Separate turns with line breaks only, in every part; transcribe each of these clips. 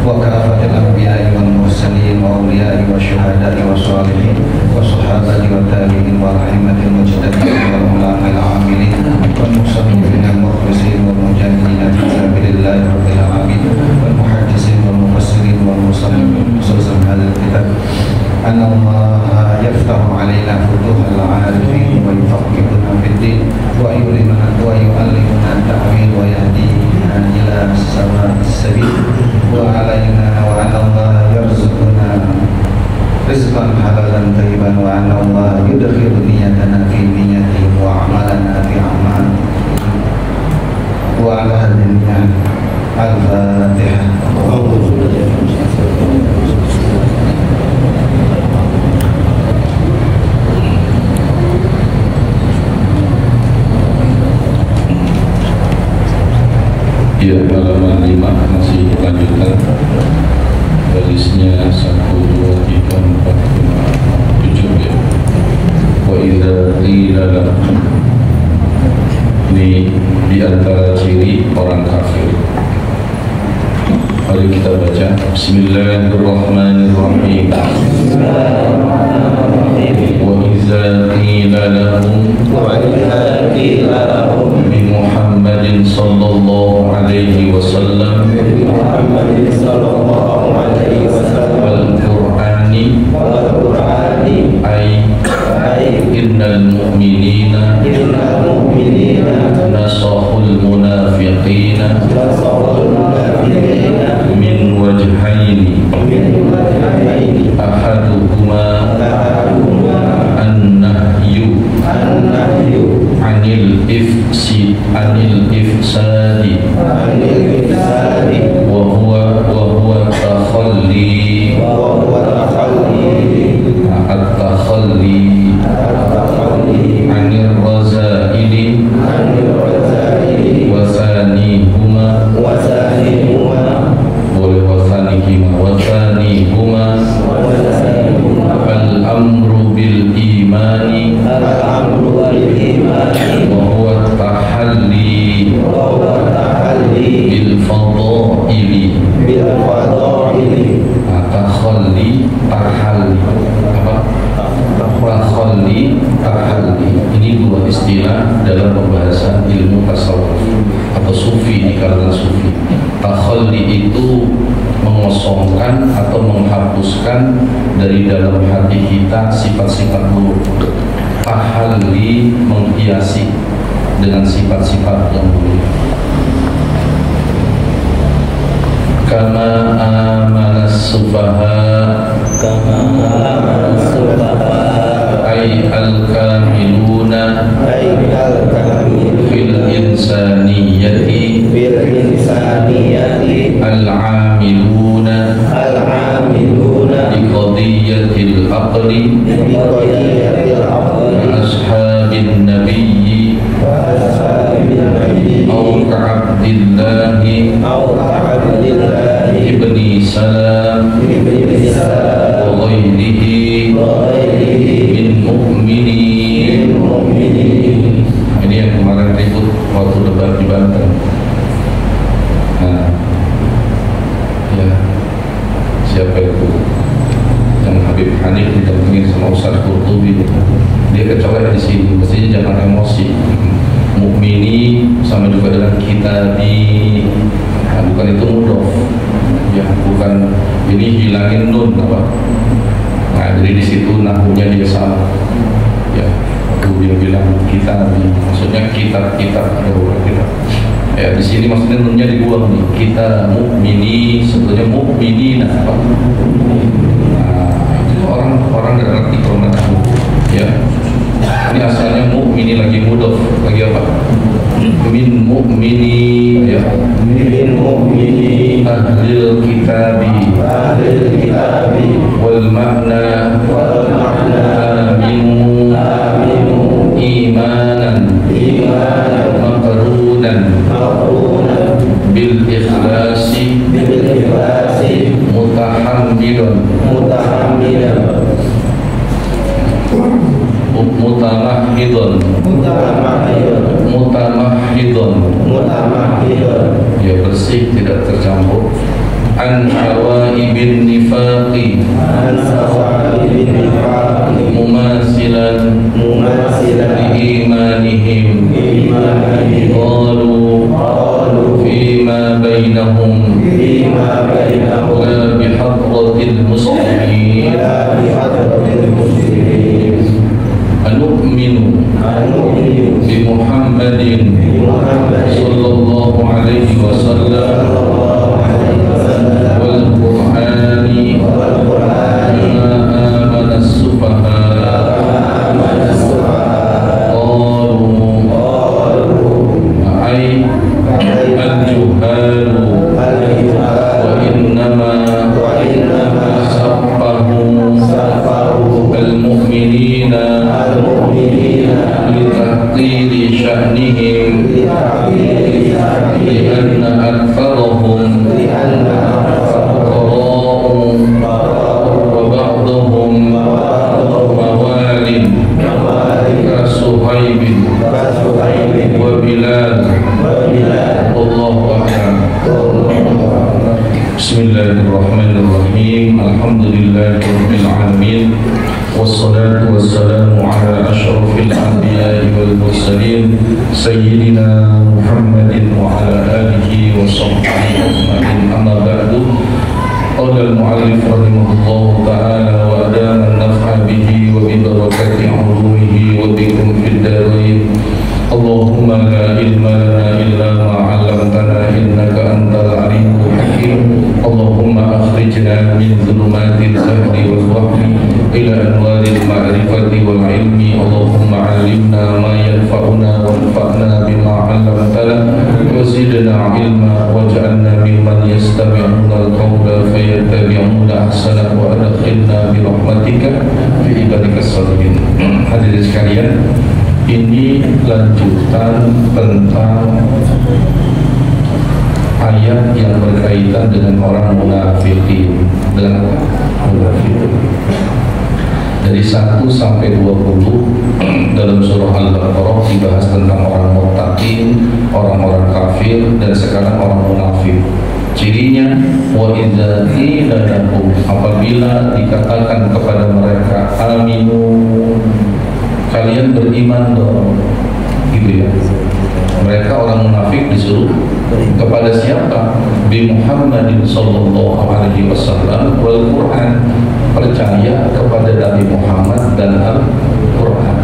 وكافة الأنبياء والمرسلين وأولياء والشهداء والصالحين والصحابة والتابعين والأئمة المجتهدين والعلماء العاملين والمصنفين المخلصين والمجاهدين في سبيل الله رب العالمين والمحدثين والمفسرين والمصنفين خصوصا هذا الكتاب أن الله يفتح علينا فتوح العارفين ويفقهنا في الدين ويعلمنا التأويل ويهدينا إلى سواء السبيل وعلينا وعلى الله يرزقنا رزقا حلالا طيبا وأن الله يدخل نيتنا في نيته وأعمالنا في أعماله وعلى هذه النيات الفاتحة.
Ya, halaman 5 masih lanjutan. Balisnya 1, 2, 3, 4, 5, 7 ya. Wa idza qila lahum, ini di antara ciri orang kafir. Mari kita baca. Bismillahirrahmanirrahim. Wa idza qila lahum bi Muhammadin sallallahu alaihi wasallam wal Qur'ani ay innal mu'minina nasahul munafiqina min wajhaini ahaduhuma an-nahyu anil ifsadi wa huwa takhalli anir razaili wa thanihuma al-amru bil imani wa huwa tahalli bil fadaili tahalli. Ini dua istilah dalam pembahasan ilmu tasawuf atau sufi di kalangan sufi. Takhalli itu mengosongkan atau menghapuskan dari dalam hati kita sifat-sifat buruk. Tahalli menghiasi dengan sifat-sifat yang buruk. Kama amanas sufaha ay al-kamiluna fil insaniyati al-amiluna bi qadiyatil aqli ashabin nabiyyi aw ka'abdillahi ibni salam wa ghairihi min mu'minin. Ini yang kemarin ribut waktu debat di Banten. Nah, ya, siapa itu yang Habib Hanif didampingin sama Ustaz Qurtubi? Dia kecolek di sini, mestinya jangan emosi. Mukmini sama juga dengan kitabi. Nah, bukan itu mudhof, ya, bukan ini hilangin nun apa? Nah, jadi di situ nahwunya dia salah. Ya, waktu dia bilang kitabi, maksudnya kitab-kitab ada bukan kitab. Ya, di sini maksudnya nunnya dibuang nih. Kita mukmini, sebetulnya mukminin apa? Nah, itu orang nggak ngerti kalau nahwu. Ya, ini asalnya mukmini lagi mudhof, lagi apa? Min mu'mini, ya, min mu'mini ahlil kitabi wal makna aminu imanan maqrunan bil ikhlasi mutahammilun mutamahhidun, ya, bersih, tidak tercampur. An an hawaibin nifaqi mumasilan liimanihim qalu fima bainahum la bihadratil muslimin anu'minu bi Muhammadin sallallahu alaihi wasallam wal Qur'ani ma amana as-sufaha Bismillahirrahmanirrahim. Alhamdulillahirrahmanirrahim. Wassalatu wassalamu ala ashrafil anbiya'i wal mursalin Sayyidina Muhammadin wa ala alihi wa sahbihi ajma'in. Amma ba'du. Qala al-mu'allif rahimahullahu ta'ala wa adama an-naf'a bihi wa bi barakati 'ulumihi wa bikum fid darain. Allahumma la ilma lana illa ma 'allamtana innaka antal alimul hakim. Allahumma akhrijna min dhulumatil jahli wal wahmi ila anwaril ma'rifati wal ilmi. Allahumma 'allimna ma yanfa'una wanfa'na bima 'allamtana wa zidna 'ilma waj'alna mimman yastami'una al-qawla fayattabi'una ahsana wa adkhilna bi rahmatika fi ibadikas salihin. Hadirin sekalian, ini lanjutan tentang ayat yang berkaitan dengan orang munafikin. Dengan apa? Munafikin. Dari 1 sampai 20 dalam surah Al-Baqarah dibahas tentang orang muttaqin, orang-orang kafir, dan sekarang orang munafik. Cirinya, wa idza qila lahum, apabila dikatakan kepada mereka, aminu, kalian beriman dong, gitu ya. Mereka orang munafik disuruh kepada siapa? Bi Muhammadin sallallahu alaihi wasallam wal Quran, percaya kepada Nabi Muhammad dan Al-Quran.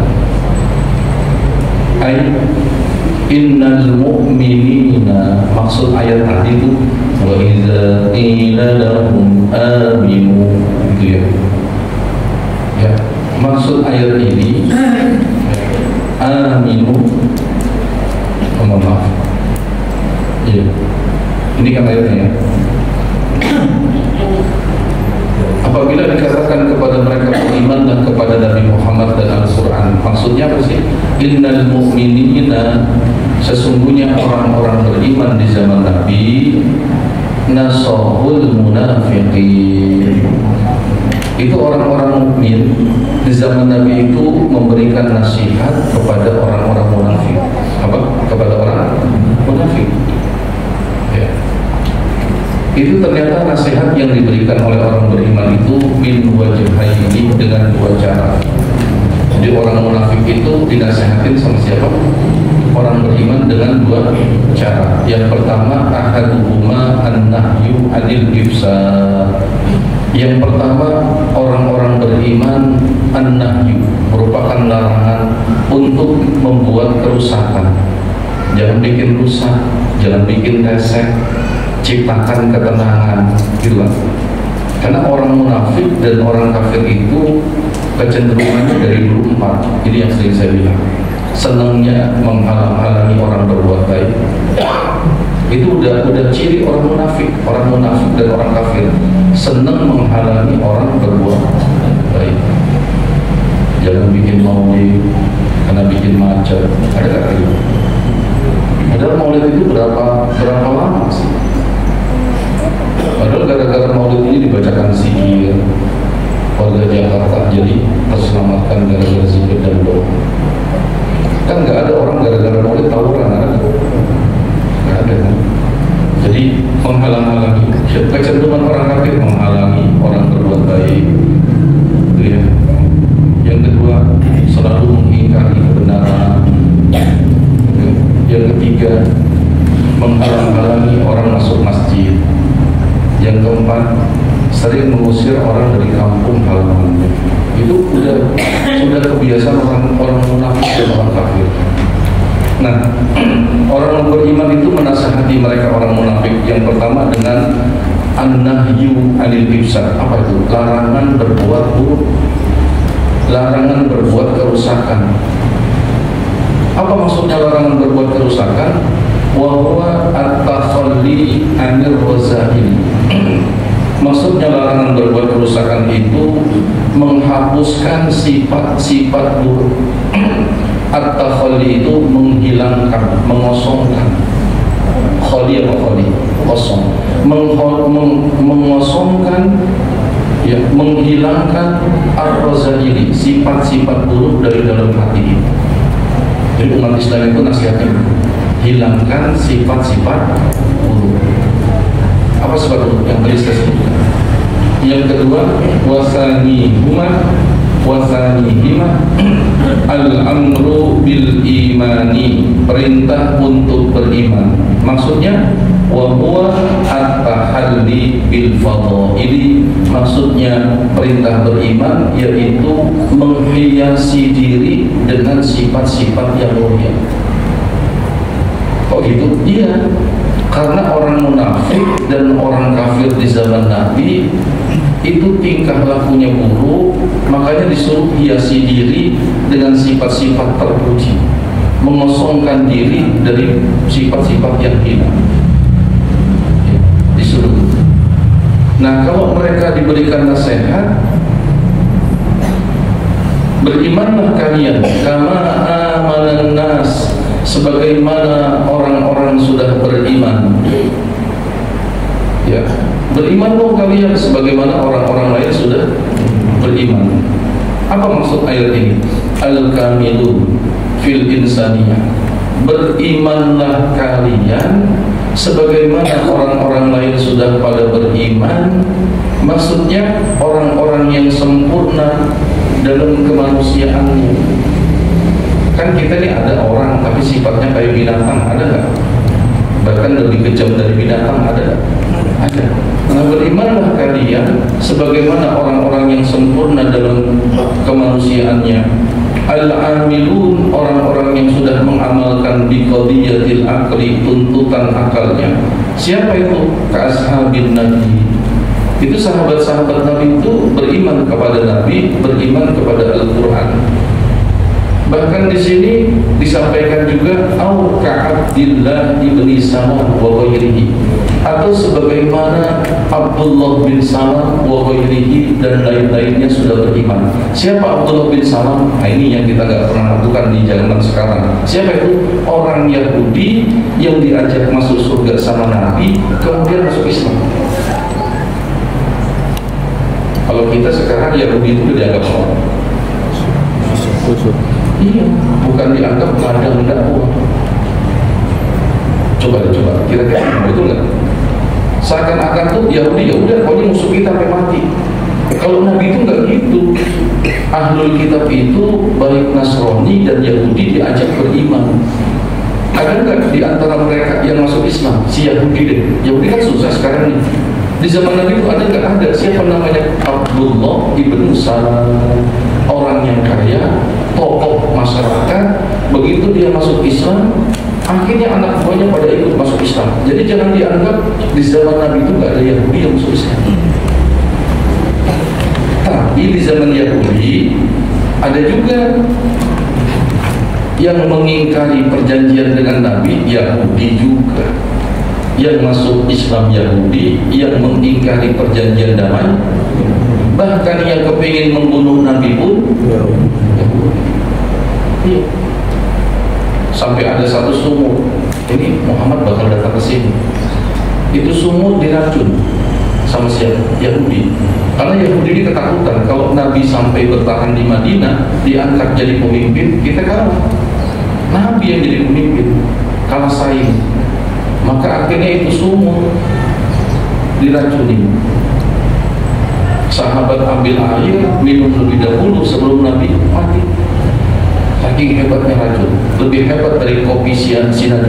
Ay innal mu'minina, maksud ayat tadi itu wa idza qila lahum aminu, gitu ya. Ya, maksud ayat ini aminu, mohon maaf, ya, ini kan ayatnya ya. Apabila dikatakan kepada mereka beriman dan kepada Nabi Muhammad dan Al-Quran, maksudnya apa sih? Innal mu'minina, sesungguhnya orang-orang beriman di zaman Nabi, nasahul munafiqin, itu orang-orang mukmin di zaman Nabi itu memberikan nasihat kepada orang-orang munafik. Apa? Kepada orang munafik. Ya. Itu ternyata nasihat yang diberikan oleh orang beriman itu min wajhaini, dengan 2 cara. Jadi orang munafik itu dinasehatin sama siapa? Orang beriman dengan 2 cara. Yang pertama, ahaduhuma an-nahyu anil ifsad. Yang pertama, orang-orang beriman an-nahyu, merupakan larangan untuk membuat kerusakan. Jangan bikin rusak, jangan bikin resek, ciptakan ketenangan, gitu kan. Karena orang munafik dan orang kafir itu kecenderungannya dari dulu 4. Ini yang sering saya bilang, senangnya menghalang-halangi orang berbuat baik. Itu udah ciri orang munafik dan orang kafir, senang menghalangi orang berbuat baik. Jangan bikin maulid karena bikin macet. Ada nggak gitu? Padahal maulid itu berapa lama sih? Padahal gara-gara maulid ini dibacakan zikir, warga Jakarta jadi terselamatkan gara-gara zikir dan doa. Kan nggak ada orang gara-gara maulid tawuran, ada? Nggak ada kan? Jadi menghalang-halangi, kecenderungan orang kafir menghalangi orang berbuat baik, gitu ya. Yang kedua, selalu mengingkari kebenaran. Yang ketiga, menghalang-halangi orang masuk masjid. Yang keempat, sering mengusir orang dari kampung halamannya. Itu sudah kebiasaan orang munafik dan orang kafir. Nah, orang beriman itu menasihati mereka orang munafik. Yang pertama dengan an-nahyu anil ifsad. Apa itu? Larangan berbuat buruk, larangan berbuat kerusakan. Apa maksudnya larangan berbuat kerusakan? Wa huwa at-takhalli 'anil razail. Maksudnya larangan berbuat kerusakan itu menghapuskan sifat-sifat buruk. At-takhalli itu menghilangkan, mengosongkan. Khali apa khali? Kosong. Mengosongkan, ya, menghilangkan ar-razaili, sifat-sifat buruk dari dalam hati. Jadi umat Islam itu nasihatnya hilangkan sifat-sifat buruk. Apa sifat buruk yang tadi saya sebutkan? Yang kedua, wasanihima al-amru bil imani, perintah untuk beriman. Maksudnya wa huwa at-tahalli bil fadaili, maksudnya perintah beriman yaitu menghiasi diri dengan sifat-sifat yang mulia. Kok gitu? Iya, karena orang munafik dan orang kafir di zaman Nabi itu tingkah lakunya buruk, makanya disuruh hiasi diri dengan sifat-sifat terpuji, mengosongkan diri dari sifat-sifat yang hina. Disuruh. Nah, kalau mereka diberikan nasihat, berimanlah kalian kama amalan nas, sebagaimana orang-orang sudah beriman. Ya, beriman dong kalian sebagaimana orang-orang lain sudah beriman. Apa maksud ayat ini? Al-kamilu fil insaniyah, berimanlah kalian sebagaimana orang-orang lain sudah pada beriman. Maksudnya orang-orang yang sempurna dalam kemanusiaannya. Kan kita ini ada orang tapi sifatnya kayak binatang, ada nggak? Bahkan lebih kejam dari binatang, ada nggak? Ada. Nah, berimanlah kalian sebagaimana orang-orang yang sempurna dalam kemanusiaannya. Al-amilun, orang-orang yang sudah mengamalkan biqadiyatil akli, tuntutan akalnya. Siapa itu? Ka'ashabin Nabi. Itu sahabat-sahabat Nabi itu beriman kepada Nabi, beriman kepada Al-Quran. Bahkan di sini disampaikan juga au ka'abdillah ibni Salam wa ghairihi, atau sebagaimana Abdullah bin Salam wa ghairihi dan lain-lainnya sudah beriman. Siapa Abdullah bin Salam? Nah, ini yang kita nggak pernah lakukan di zaman sekarang. Siapa itu? Orang Yahudi yang diajak masuk surga sama Nabi, kemudian masuk Islam. Kalau kita sekarang Yahudi itu dianggap apa? Iya, bukan dianggap ladang dakwah. Coba kira-kira betul nggak? Seakan-akan tuh Yahudi ya udah, pokoknya musuh kita sampai mati. Kalau Nabi itu nggak gitu. Ahlul kitab itu baik Nasrani dan Yahudi diajak beriman. Ada nggak di antara mereka yang masuk Islam? Si Yahudi deh. Yahudi kan susah sekarang nih. Di zaman Nabi itu ada nggak? Ada. Siapa namanya? Abdullah ibn Salam, orang yang kaya, tokoh masyarakat. Begitu dia masuk Islam, akhirnya anak buahnya pada ikut masuk Islam. Jadi jangan dianggap di zaman Nabi itu nggak ada Yahudi yang masuk Islam. Tapi di zaman Yahudi ada juga yang mengingkari perjanjian dengan Nabi, Yahudi juga. Yang masuk Islam Yahudi, yang mengingkari perjanjian damai, bahkan yang kepingin membunuh Nabi pun Yahudi. Sampai ada satu sumur, ini Muhammad bakal datang ke sini. Itu sumur diracun sama siapa? Yahudi. Karena Yahudi ini ketakutan kalau Nabi sampai bertahan di Madinah, diangkat jadi pemimpin, kita kalah. Nabi yang jadi pemimpin, kalah saing. Maka akhirnya itu sumur diracuni. Sahabat ambil air, minum lebih dahulu sebelum Nabi mati. Saking hebatnya racun, lebih hebat dari kopi sianida.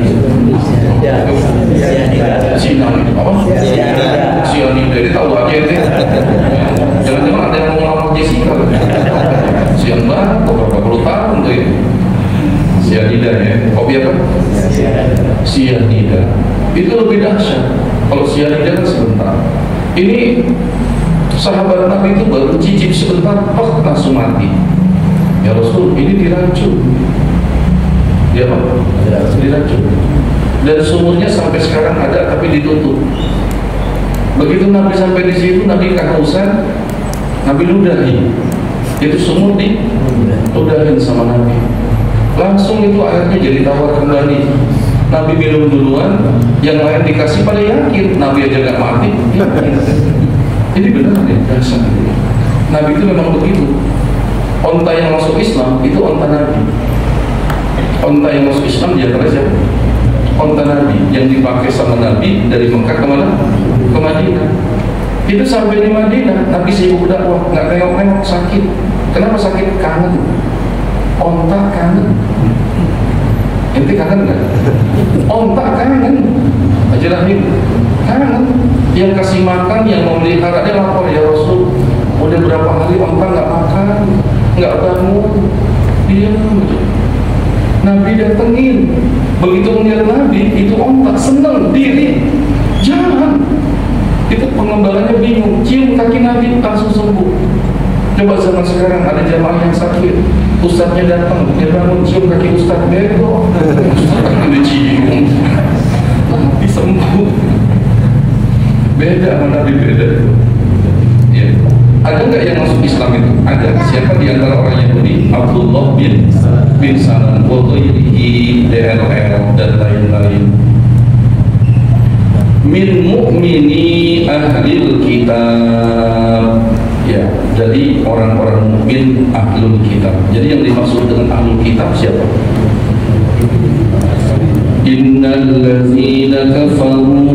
Sianida ini tahu aja itu. Jangan-jangan ada yang mau ngelamar Jessica. Sian banget, beberapa puluh tahun tuh ini. Sianida ya, kopi apa? Sianida. Itu lebih dahsyat. Kalau sianida kan sebentar. Ini sahabat Nabi itu baru cicip sebentar, langsung mati. Ya Rasul, ini diracun. Dia apa? Diracun. Dan sumurnya sampai sekarang ada, tapi ditutup. Begitu Nabi sampai di situ, Nabi kehausan, Nabi ludahi. Itu sumur diludahin sama Nabi. Langsung itu airnya jadi tawar kembali. Nabi minum duluan, yang lain dikasih pada yakin. Nabi aja gak mati. Ini benar ya, dasar. Nabi itu memang begitu. Onta yang masuk Islam itu onta Nabi. Onta yang masuk Islam dia antara siapa? Onta Nabi yang dipakai sama Nabi dari Mekah ke mana? Ke Madinah. Itu sampai di Madinah, Nabi sibuk dakwah, nggak tengok-tengok, sakit. Kenapa sakit? Kangen. Onta kangen. Ente kangen nggak? Onta kangen. Aja Rahim kangen. Yang kasih makan, yang memelihara, dia lapor, ya Rasul, udah berapa hari onta nggak makan, nggak bangun, diam. Nabi datengin, begitu melihat Nabi, itu onta seneng, diri, jangan. Itu pengembalanya bingung, cium kaki Nabi langsung sembuh. Coba zaman sekarang ada jamaah yang sakit, ustadznya datang, dia bangun cium kaki ustadz, bego, ustadz kan dicium, Nabi sembuh. Beda sama Nabi, beda. Ya. Ada nggak yang masuk Islam itu? Ada. Siapa di antara orang Yahudi? Abdullah bin Salam, Waghayrihi, DLL dan lain-lain. Min mu'mini ahlil kitab. Ya, jadi orang-orang mukmin ahlul kitab. Jadi yang dimaksud dengan ahlul kitab siapa? Innal ladzina kafaru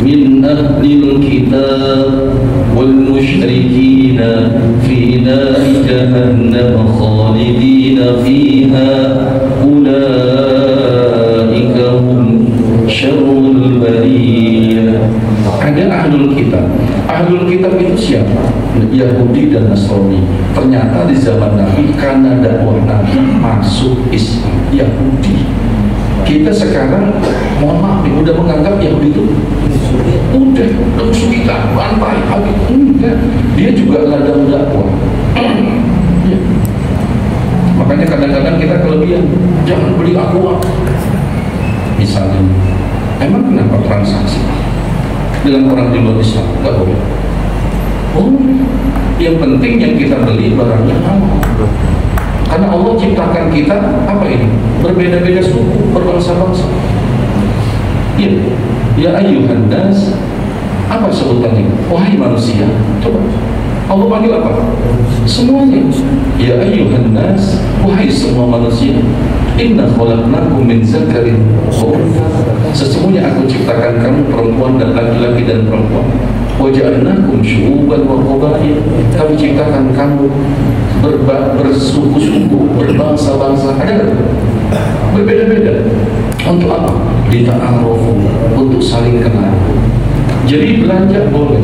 min ahlil kitab wal musyrikina fi nari jahannam khalidina fiha ulaika hum syarrul bariyah. Ada ahlul kitab. Ahlul kitab itu siapa? Yahudi dan Nasrani. Ternyata di zaman Nabi, karena dakwah Nabi masuk Islam Yahudi. Kita sekarang, mohon maaf, udah menganggap Yahudi itu udah musuh kita, bantai, habis. Enggak, dia juga ladang dakwah. Ya. Makanya kadang-kadang kita kelebihan, jangan beli aqua. Misalnya, emang kenapa transaksi dengan orang di luar Islam? Enggak boleh. Oh, yang penting yang kita beli barangnya halal. Karena Allah ciptakan kita apa ini? Berbeda-beda suku, berbangsa-bangsa. Ya, ya ayyuhan nas, apa sebutannya? Wahai manusia. Coba. Allah panggil apa? Semuanya. Ya ayyuhan nas, wahai semua manusia. Inna khalaqnakum min dzakarin wa untha. Sesungguhnya aku ciptakan kamu perempuan dan laki-laki dan perempuan. Wa ja'alnakum syu'uban wa qabail. Kami ciptakan kamu bersuku-suku, berbangsa-bangsa. Ada berbeda-beda. Untuk apa? Lita'arufu, untuk saling kenal. Jadi belanja boleh.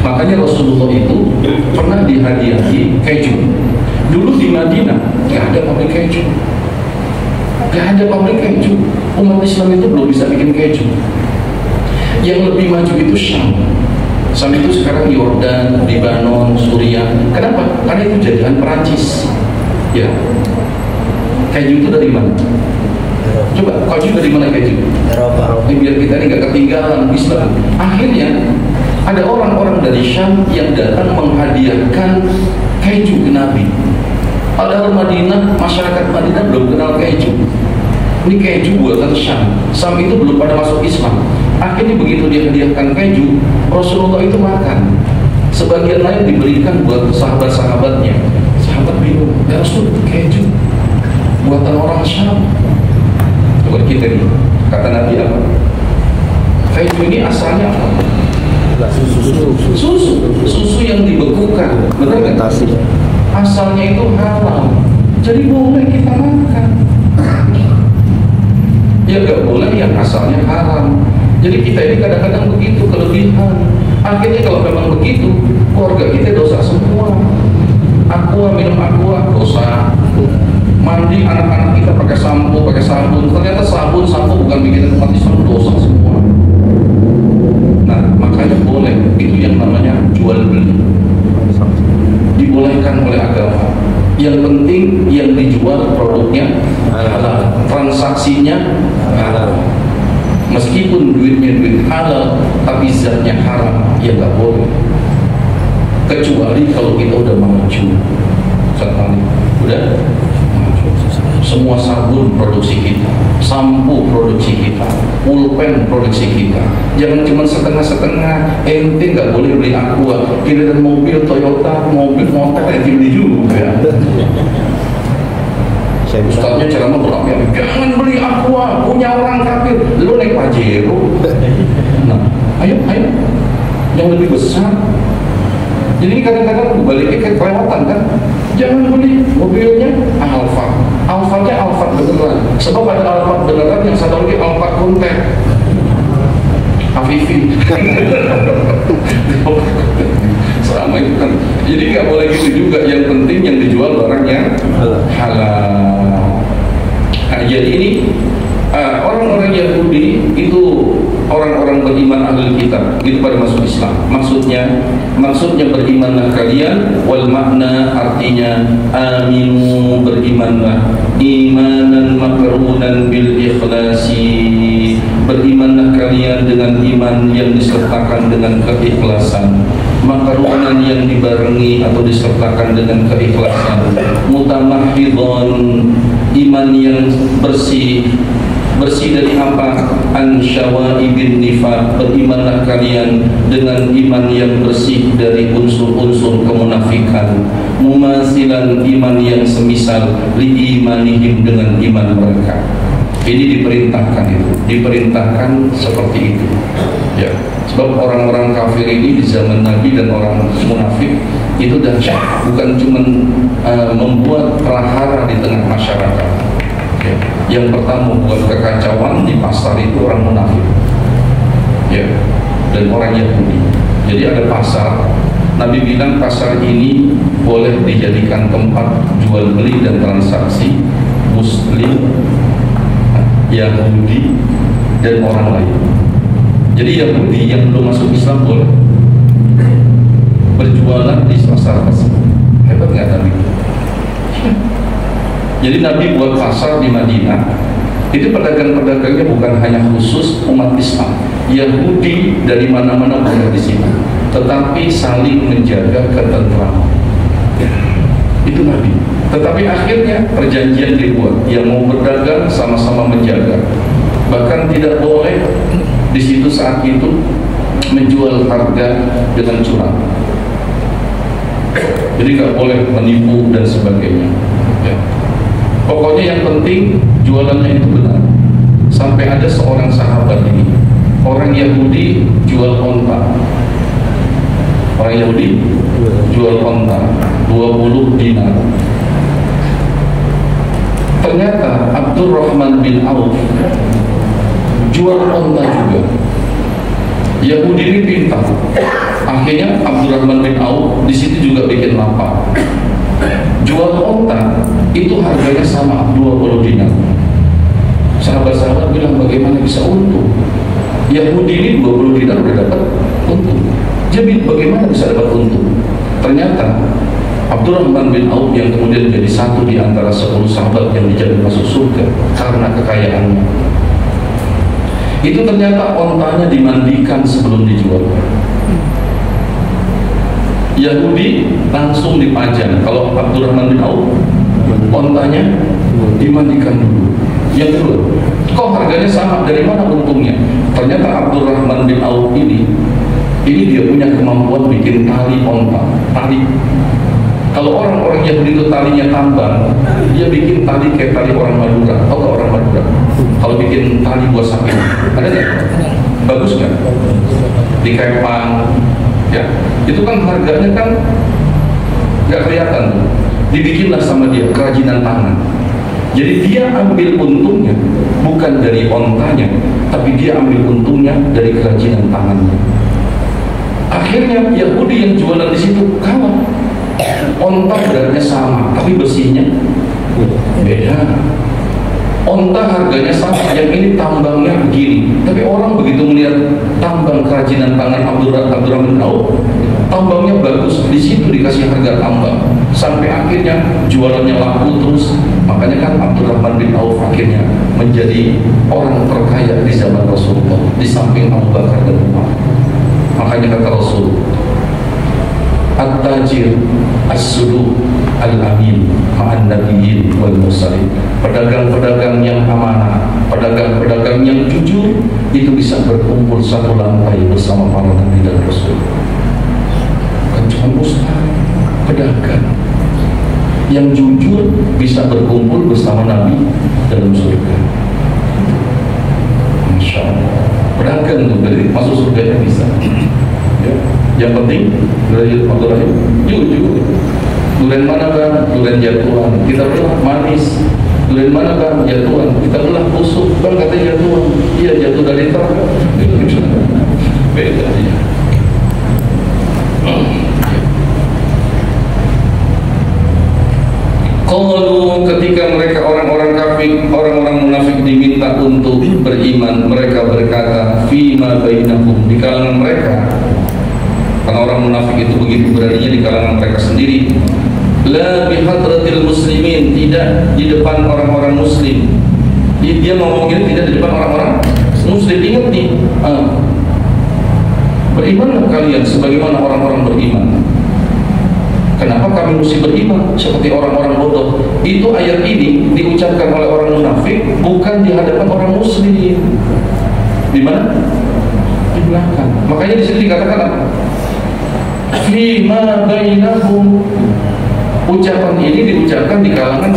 Makanya Rasulullah itu pernah dihadiahi keju. Dulu di Madinah nggak ada pabrik keju. Nggak ada pabrik keju. Umat Islam itu belum bisa bikin keju. Yang lebih maju itu Syam. Syam itu sekarang Yordan, Lebanon, Suriah. Kenapa? Karena itu jajahan Perancis. Ya. Keju itu dari mana? Coba, keju dari mana keju? Eropa. Biar kita ini nggak ketinggalan Islam. Akhirnya ada orang-orang dari Syam yang datang menghadiahkan keju ke Nabi. Padahal Madinah, masyarakat Madinah belum kenal keju. Ini keju buatan Syam. Syam itu belum pada masuk Islam. Akhirnya begitu dia hadiahkan keju, Rasulullah itu makan. Sebagian lain diberikan buat sahabat-sahabatnya. Sahabat bingung, ya Rasul, keju buatan orang Syam. Coba kita nih, kata Nabi apa? Keju ini asalnya apa? Susu yang dibekukan, benar nggak? Asalnya itu halal, jadi boleh kita makan. Ya nggak boleh yang asalnya haram. Jadi kita ini kadang-kadang begitu kelebihan. Akhirnya kalau memang begitu, keluarga kita dosa semua. Aqua, minum aqua dosa. Mandi anak-anak kita pakai sampo, pakai sabun. Ternyata sabun sampo bukan bikin umat Islam, dosa semua. Nah, makanya boleh itu yang namanya jual beli. Dibolehkan oleh agama. Yang penting yang dijual produknya halal, transaksinya halal. Meskipun duitnya duit halal, tapi zatnya haram, ya nggak boleh. Kecuali kalau kita udah maju, udah semua sabun produksi kita, sampo produksi kita, pulpen produksi kita. Jangan cuma setengah-setengah. Ente nggak boleh beli aqua, giliran mobil Toyota, mobil motor ente beli juga ya. Ustaznya ceramah berapa? Jangan beli aqua, punya orang kafir. Lu naik Pajero. Nah, ayo, yang lebih besar. Jadi kadang-kadang baliknya kayak kelewatan kan. Jangan beli mobilnya Alphanya Alphard beneran. Sebab ada Alphard beneran, yang satu lagi Alphard konten Afifi. Selama itu kan. Jadi nggak boleh gitu juga. Yang penting yang dijual barangnya halal. Nah, jadi ini orang-orang Yahudi itu orang-orang beriman ahli kitab itu pada masuk Islam. Maksudnya berimanlah kalian, wal makna artinya aminu, berimanlah, imanan makrunan bil ikhlasi, berimanlah kalian dengan iman yang disertakan dengan keikhlasan, makrunan yang dibarengi atau disertakan dengan keikhlasan, mutamahhidon, iman yang bersih dari apa? Ansyawaibin nifaq, berimanlah kalian dengan iman yang bersih dari unsur-unsur kemunafikan, mumasilan, iman yang semisal li imanihim, dengan iman mereka. Ini diperintahkan seperti itu ya. Sebab orang-orang kafir ini di zaman Nabi dan orang munafik itu dahsyat, bukan cuma membuat prahara di tengah masyarakat ya. Yang pertama membuat kekacauan di pasar itu orang munafik ya, dan orang Yahudi. Jadi ada pasar, Nabi bilang pasar ini boleh dijadikan tempat jual beli dan transaksi Muslim, Yahudi, dan orang lain. Jadi Yahudi yang belum masuk Islam boleh berjualan di pasar tersebut. Hebat nggak Nabi? Jadi Nabi buat pasar di Madinah. Itu pedagang-pedagangnya bukan hanya khusus umat Islam, Yahudi dari mana-mana boleh di sini, tetapi saling menjaga ketentraman. Itu Nabi. Tetapi akhirnya perjanjian dibuat, yang mau berdagang sama-sama menjaga. Bahkan tidak boleh di situ saat itu menjual harga dengan curang. Jadi nggak boleh menipu dan sebagainya. Ya. Pokoknya yang penting jualannya itu benar. Sampai ada seorang sahabat ini, orang Yahudi jual onta. Orang Yahudi jual onta 20 dinar. Ternyata Abdurrahman bin Auf jual onta juga. Yahudi ini pintar. Akhirnya Abdurrahman bin Auf di situ juga bikin lapak. Jual onta itu harganya sama 20 dinar. Sahabat-sahabat bilang bagaimana bisa untung? Yahudi ini 20 dinar udah dapat untung. Jadi bagaimana bisa dapat untung? Ternyata Abdurrahman bin Auf yang kemudian jadi satu di antara 10 sahabat yang dijamin masuk surga karena kekayaannya. Itu ternyata ontanya dimandikan sebelum dijual. Yahudi langsung dipajang. Kalau Abdurrahman bin Auf, ontanya dimandikan dulu. Yang kedua, kok harganya sama? Dari mana untungnya? Ternyata Abdurrahman bin Auf ini dia punya kemampuan bikin tali onta, tali. Kalau orang-orang Yahudi itu talinya tambang, dia bikin tali kayak tali orang Madura. Tahu nggak orang Madura? Kalau bikin tali buat sapi, ada nggak? Bagus nggak? Dikepang, ya. Itu kan harganya kan nggak kelihatan tuh. Dibikinlah sama dia kerajinan tangan. Jadi dia ambil untungnya bukan dari ontanya, tapi dia ambil untungnya dari kerajinan tangannya. Akhirnya Yahudi yang jualan di situ kalah. Onta beratnya sama, tapi bersihnya beda. Onta harganya sama, yang ini tambangnya begini. Tapi orang begitu melihat tambang kerajinan tangan Abdurrahman bin Auf, tambangnya bagus, di situ dikasih harga tambang. Sampai akhirnya jualannya laku terus. Makanya kan Abdurrahman bin Auf akhirnya menjadi orang terkaya di zaman Rasulullah, di samping Abu Bakar dan Umar. Makanya kata Rasul, At-tajir as-suluh al-amin ma'an nabiyyin wal mursalin. Pedagang-pedagang yang amanah, pedagang-pedagang yang jujur itu bisa berkumpul satu lantai bersama para nabi dan rasul. Bukan cuma ustaz, pedagang yang jujur bisa berkumpul bersama nabi dalam surga. Masya Allah. Pedagang tuh dari masuk surganya bisa. Ya. Yang penting derajat Abdurrahim jujur. Durian mana bang? Durian jatuhan. Kita belah manis. Durian mana bang? Jatuhan. Kita belah busuk. Bang katanya jatuhan. Iya jatuh dari truk. Beda ya. Qalu, ketika mereka orang-orang kafir, orang-orang munafik diminta untuk beriman, mereka berkata fima bainahum, di kalangan mereka. Karena orang munafik itu begitu beraninya di kalangan mereka sendiri. La bihadratil muslimin, tidak di depan orang-orang muslim. Dia ngomong ini tidak di depan orang-orang muslim. Ingat nih, berimanlah kalian sebagaimana orang-orang beriman. Kenapa kami mesti beriman seperti orang-orang bodoh? Itu ayat ini diucapkan oleh orang munafik, bukan di hadapan orang muslim. Di mana? Di belakang. Makanya di sini dikatakan apa? Fima bainahum. Ucapan ini diucapkan di kalangan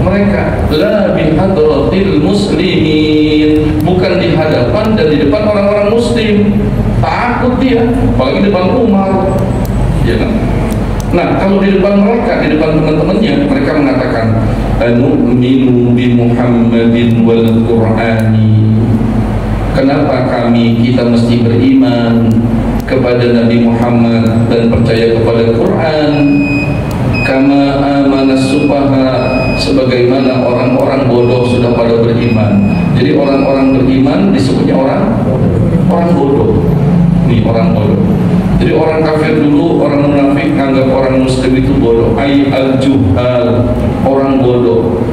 mereka. La bihadratil muslimin, bukan di hadapan dan di depan orang-orang muslim. Takut dia, apalagi di depan Umar, ya kan? Nah, kalau di depan mereka, di depan teman-temannya, mereka mengatakan anu'minu bi Muhammadin wal Qur'ani. Kenapa kita mesti beriman kepada Nabi Muhammad dan percaya kepada Quran? Kama amanas sufaha, sebagaimana orang-orang bodoh sudah pada beriman. Jadi orang-orang beriman disebutnya orang bodoh. Nih orang bodoh. Jadi orang kafir dulu, orang munafik menganggap orang muslim itu bodoh. Ay al-juhal, orang bodoh.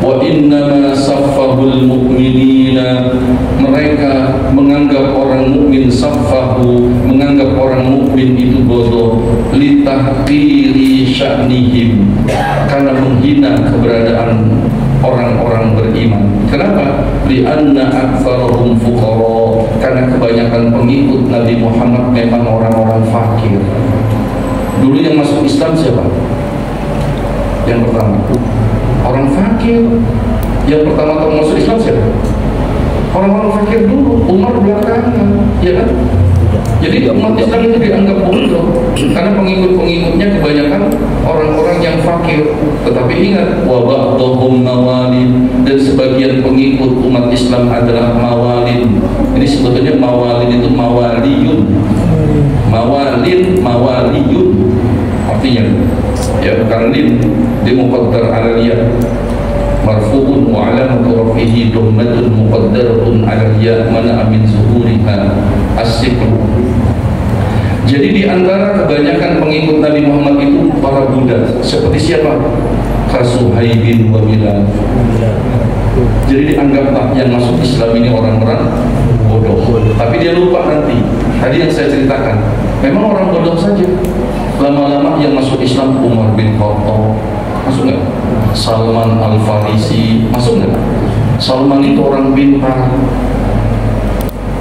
Wa innama saffahul mu'minina, mereka menganggap orang mukmin saffahu, menganggap orang mukmin itu bodoh, litahqiri sya'nihim, karena menghina keberadaan orang-orang beriman. Kenapa? Li'anna aktsarahum fuqara, karena kebanyakan pengikut Nabi Muhammad memang orang-orang fakir. Dulu yang masuk Islam siapa? Yang pertama orang fakir. Yang pertama masuk Islam siapa? Orang-orang fakir dulu, Umar belakangan, ya kan? Jadi umat Islam itu dianggap bodoh karena pengikut-pengikutnya kebanyakan orang-orang yang fakir. Tetapi ingat, wa ba'dhum mawalid, dan sebagian pengikut umat Islam adalah mawalid. Ini sebetulnya mawalid itu mawaliyun. Mawaliyun artinya ya bukan lin, dia muqaddar ala ya, marfu'un wa alamatu rafihi dhammatun muqaddaratun ala ya mana min zuhuriha as-sikru. Jadi di antara kebanyakan pengikut Nabi Muhammad itu para budak. Seperti siapa? Kasuhaibin wa Bilal. Jadi dianggaplah yang masuk Islam ini orang-orang bodoh. Tapi dia lupa nanti. Tadi yang saya ceritakan, memang orang bodoh saja. Lama-lama yang masuk Islam Umar bin Khattab, masuk nggak? Salman Al-Farisi, masuk nggak? Salman itu orang pintar.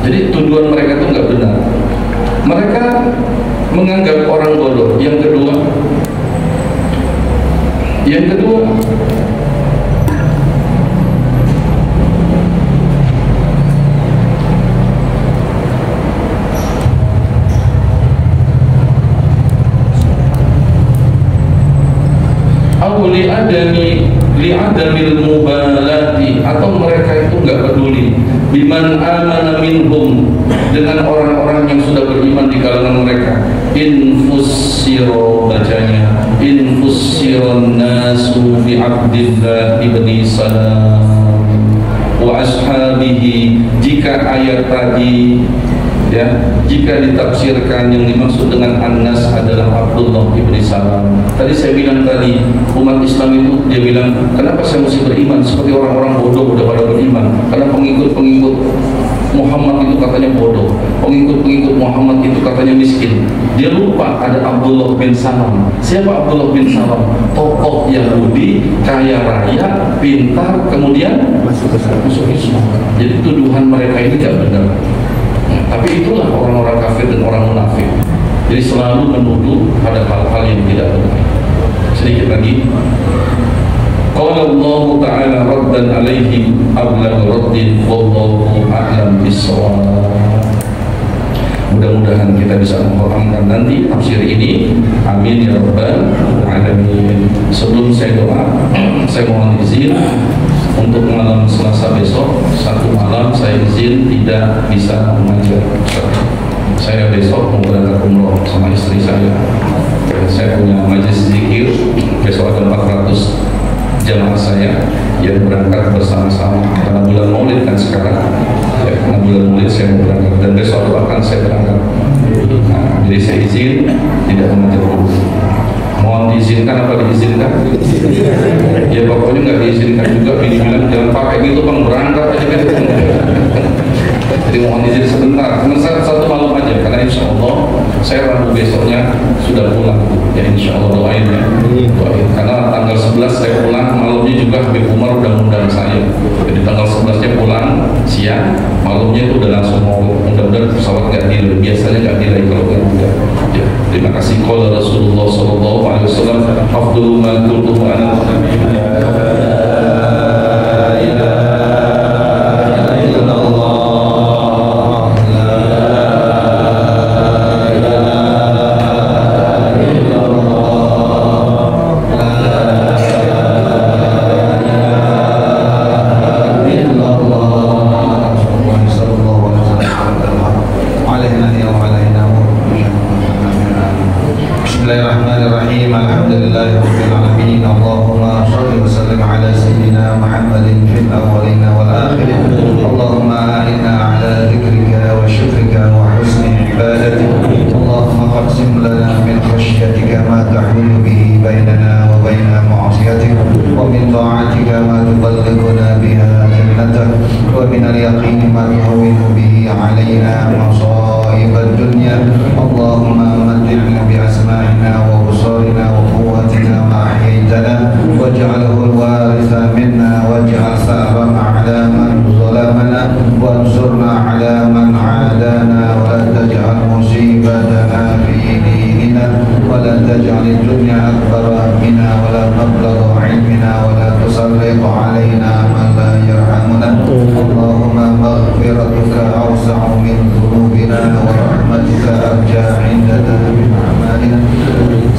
Jadi tuduhan mereka itu nggak benar. Mereka menganggap orang bodoh. Yang kedua, Yang kedua, li'adamil mubalati, atau mereka itu nggak peduli biman amana minhum, dengan orang-orang yang sudah beriman di kalangan mereka. Infussiro, bacanya infussiron nasu bi abdillah ibni salam wa ashabihi. Jika ayat tadi, ya, jika ditafsirkan yang dimaksud dengan An-Nas adalah Abdullah ibni Salam. Tadi saya bilang tadi, umat Islam itu dia bilang, kenapa saya mesti beriman seperti orang-orang bodoh udah pada beriman? Karena pengikut-pengikut Muhammad itu katanya bodoh, pengikut-pengikut Muhammad itu katanya miskin. Dia lupa ada Abdullah bin Salam. Siapa Abdullah bin Salam? Tokoh Yahudi, kaya raya, pintar, kemudian masuk Islam. Jadi tuduhan mereka ini tidak benar. Tapi itulah orang-orang kafir dan orang munafik. Jadi selalu menuduh pada hal-hal yang tidak benar. Sedikit lagi. Qala Allah Ta'ala raddan alaihi ablagh raddin wallahu a'lam bis-shawab. Mudah-mudahan kita bisa memfahamkan nanti tafsir ini. Amin ya rabbal alamin. Sebelum saya doa, saya mohon izin untuk malam Selasa besok, satu malam saya izin tidak bisa mengajar. Saya besok mau berangkat umroh sama istri saya. Saya punya majelis zikir, besok ada 400 jamaah saya yang berangkat bersama-sama karena bulan Maulid kan sekarang, ya, karena bulan Maulid saya mau berangkat dan besok akan saya berangkat. Nah, jadi saya izin tidak mengajar dulu. Mohon diizinkan apa diizinkan? Ya pokoknya nggak diizinkan juga. Bini bilang jangan pakai gitu bang, berangkat aja kan. Jadi mohon izin sebentar, cuma satu malam aja, karena insya Allah saya Rabu besoknya sudah pulang. Ya insya Allah doain ya, doain. Karena tanggal 11 saya pulang, malamnya juga Habib Umar udah ngundang saya. Jadi tanggal 11 nya pulang siang, malamnya itu udah langsung mau, mudah-mudahan pesawat nggak delay. Biasanya nggak delay kalau nggak. Ya, terima kasih. Qala Rasulullah Sallallahu Alaihi Wasallam, afdalu ma qultuhu ana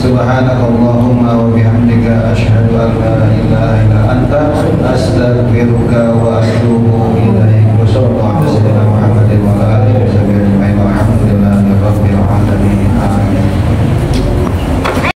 Subhanakallahumma wa bihamdika asyhadu an la ilaha illa anta astaghfiruka wa atubu